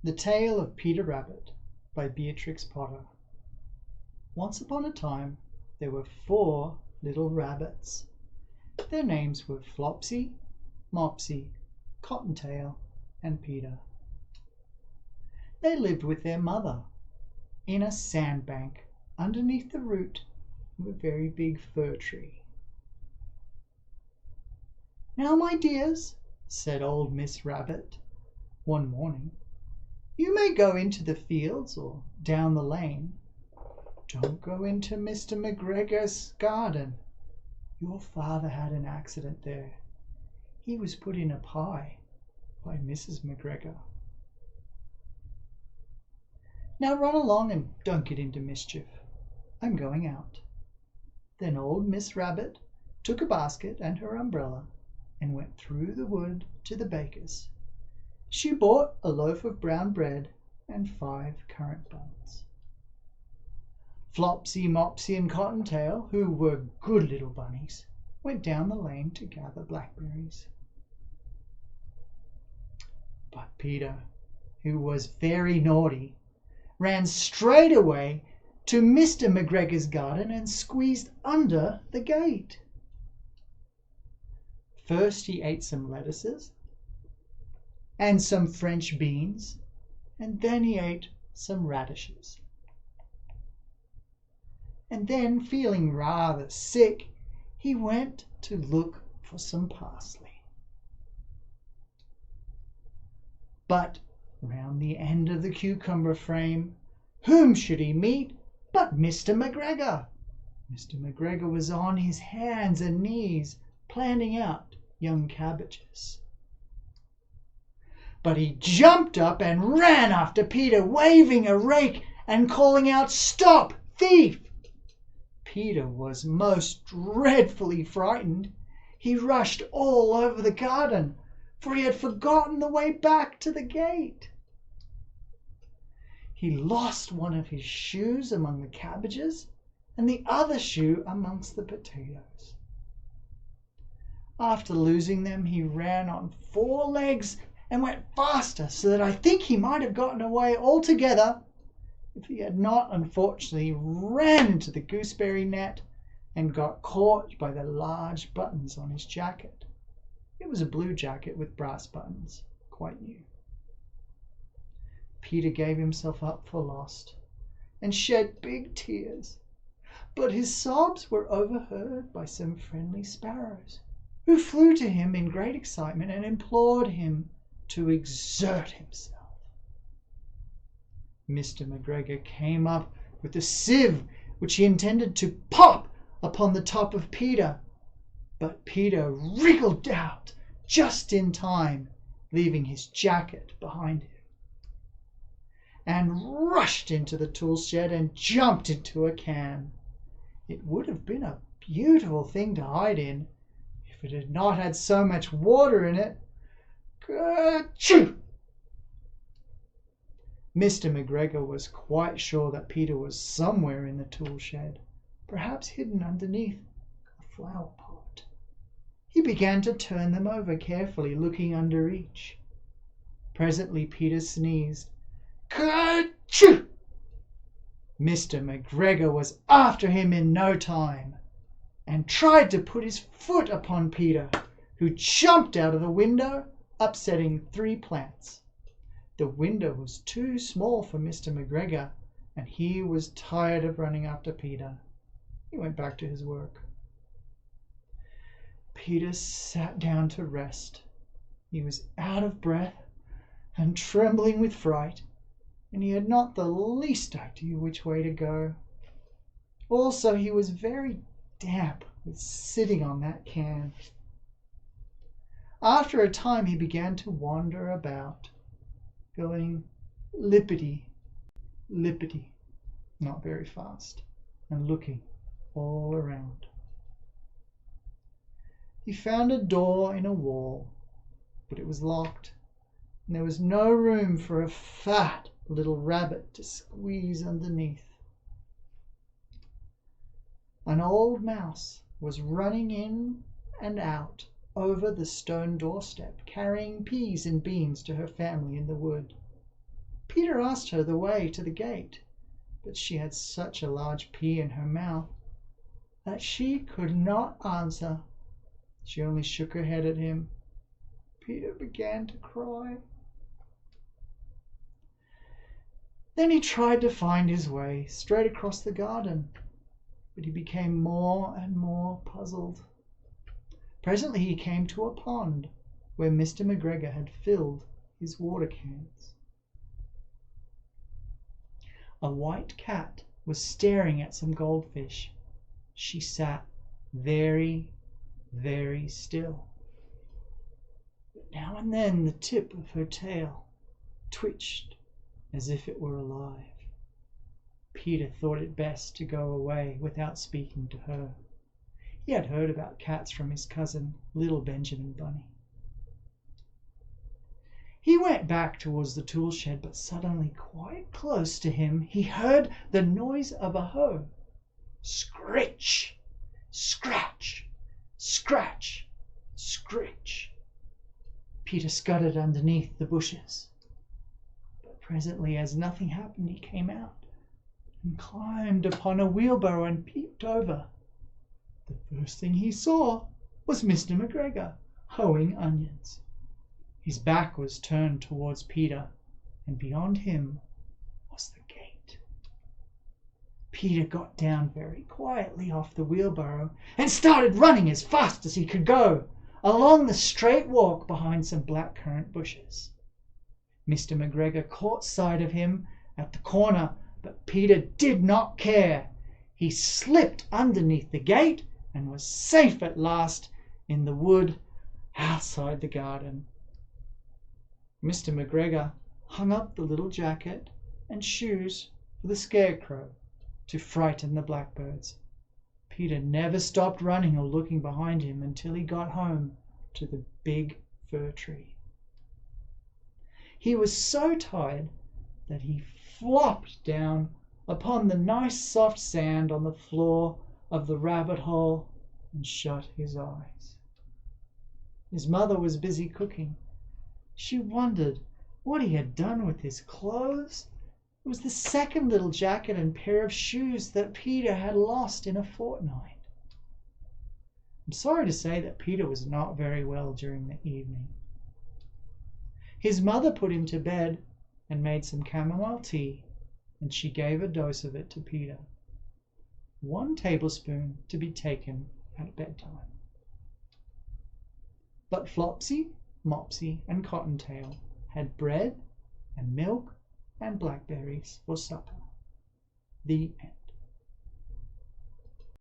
The Tale of Peter Rabbit by Beatrix Potter. Once upon a time there were 4 little rabbits. Their names were Flopsy, Mopsy, Cottontail, and Peter. They lived with their mother in a sandbank underneath the root of a very big fir tree. "Now, my dears," said old Miss Rabbit one morning, "you may go into the fields or down the lane. Don't go into Mr. McGregor's garden. Your father had an accident there. He was put in a pie by Mrs. McGregor. Now run along and don't get into mischief. I'm going out." Then old Miss Rabbit took a basket and her umbrella and went through the wood to the baker's. She bought a loaf of brown bread and 5 currant buns. Flopsy, Mopsy, and Cottontail, who were good little bunnies, went down the lane to gather blackberries. But Peter, who was very naughty, ran straight away to Mr. McGregor's garden and squeezed under the gate. First he ate some lettuces and some French beans, and then he ate some radishes. And then, feeling rather sick, he went to look for some parsley. But round the end of the cucumber frame, whom should he meet but Mr. McGregor? Mr. McGregor was on his hands and knees planting out young cabbages. But he jumped up and ran after Peter, waving a rake and calling out, "Stop, thief!" Peter was most dreadfully frightened. He rushed all over the garden, for he had forgotten the way back to the gate. He lost one of his shoes among the cabbages and the other shoe amongst the potatoes. After losing them, he ran on 4 legs and went faster, so that I think he might have gotten away altogether if he had not unfortunately ran into the gooseberry net and got caught by the large buttons on his jacket. It was a blue jacket with brass buttons, quite new. Peter gave himself up for lost and shed big tears, but his sobs were overheard by some friendly sparrows, who flew to him in great excitement and implored him to exert himself. Mr. McGregor came up with a sieve which he intended to pop upon the top of Peter, but Peter wriggled out just in time, leaving his jacket behind him, and rushed into the tool shed and jumped into a can. It would have been a beautiful thing to hide in if it had not had so much water in it. Kerchoo! Mr. McGregor was quite sure that Peter was somewhere in the tool shed, perhaps hidden underneath a flower pot. He began to turn them over carefully, looking under each. Presently Peter sneezed. Kerchoo! Mr. McGregor was after him in no time, and tried to put his foot upon Peter, who jumped out of the window, upsetting 3 plants. The window was too small for Mr. McGregor, and he was tired of running after Peter. He went back to his work. Peter sat down to rest. He was out of breath and trembling with fright, and he had not the least idea which way to go. Also, he was very damp with sitting on that can. After a time he began to wander about, going lippity, lippity, not very fast, and looking all around. He found a door in a wall, but it was locked, and there was no room for a fat little rabbit to squeeze underneath. An old mouse was running in and out over the stone doorstep, carrying peas and beans to her family in the wood. Peter asked her the way to the gate, but she had such a large pea in her mouth that she could not answer. She only shook her head at him. Peter began to cry. Then he tried to find his way straight across the garden, but he became more and more puzzled. Presently he came to a pond where Mr. McGregor had filled his water cans. A white cat was staring at some goldfish. She sat very, very still. But now and then the tip of her tail twitched as if it were alive. Peter thought it best to go away without speaking to her. He had heard about cats from his cousin, little Benjamin Bunny. He went back towards the tool shed, but suddenly, quite close to him, he heard the noise of a hoe. Scritch! Scratch! Scratch! Scritch! Peter scudded underneath the bushes. But presently, as nothing happened, he came out and climbed upon a wheelbarrow and peeped over. The first thing he saw was Mr. McGregor hoeing onions. His back was turned towards Peter, and beyond him was the gate. Peter got down very quietly off the wheelbarrow and started running as fast as he could go along the straight walk behind some blackcurrant bushes. Mr. McGregor caught sight of him at the corner, but Peter did not care. He slipped underneath the gate and was safe at last in the wood outside the garden. Mr. McGregor hung up the little jacket and shoes for the scarecrow to frighten the blackbirds. Peter never stopped running or looking behind him until he got home to the big fir tree. He was so tired that he flopped down upon the nice soft sand on the floor of the rabbit hole and shut his eyes. His mother was busy cooking. She wondered what he had done with his clothes. It was the second little jacket and pair of shoes that Peter had lost in a fortnight. I'm sorry to say that Peter was not very well during the evening. His mother put him to bed and made some chamomile tea, and she gave a dose of it to Peter. 1 tablespoon to be taken at bedtime. But Flopsy, Mopsy, and Cottontail had bread and milk and blackberries for supper. The end.